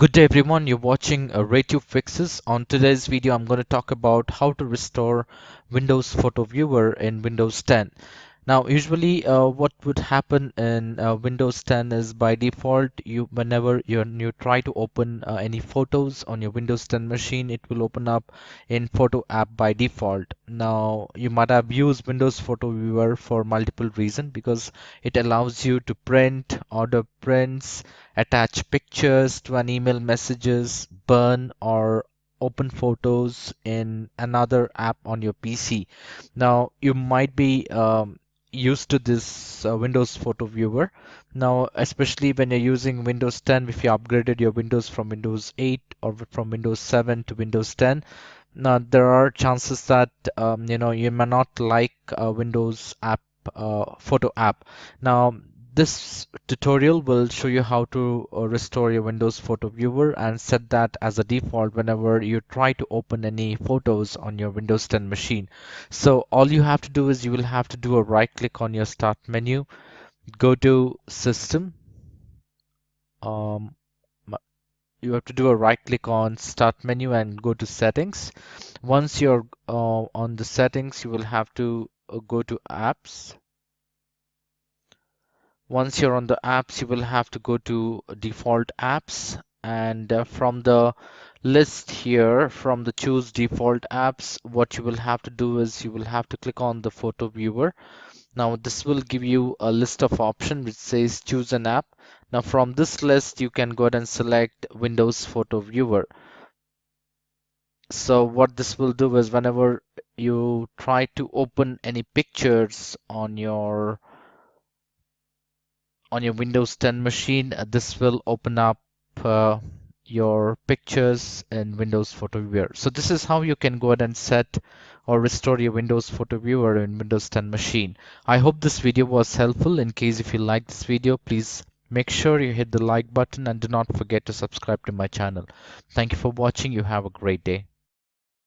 Good day everyone, you're watching Radio Fixes. On today's video, I'm going to talk about how to restore Windows Photo Viewer in Windows 10. Now, usually what would happen in Windows 10 is by default, whenever you try to open any photos on your Windows 10 machine, it will open up in Photo app by default. Now, you might have used Windows Photo Viewer for multiple reasons because it allows you to print, order prints, attach pictures to an email messages, burn or open photos in another app on your PC. Now, you might be used to this Windows Photo Viewer. Now, especially when you're using Windows 10, if you upgraded your Windows from Windows 8 or from Windows 7 to Windows 10, now there are chances that you may not like Windows app photo app. Now, this tutorial will show you how to restore your Windows Photo Viewer and set that as a default whenever you try to open any photos on your Windows 10 machine. So all you have to do is you will have to do a right click on your start menu, go to System. Um, you have to do a right click on Start menu and go to Settings. Once you're on the settings, you will have to go to Apps. Once you're on the apps, you will have to go to default apps, and from the list here, from the choose default apps, what you will have to do is you will have to click on the photo viewer. Now this will give you a list of options which says choose an app. Now from this list, you can go ahead and select Windows Photo Viewer. So what this will do is whenever you try to open any pictures on your Windows 10 machine, this will open up uh, your pictures in Windows Photo Viewer. So this is how you can go ahead and set or restore your Windows Photo Viewer in Windows 10 machine. I hope this video was helpful. In case if you like this video, please make sure you hit the like button and do not forget to subscribe to my channel. Thank you for watching. You have a great day.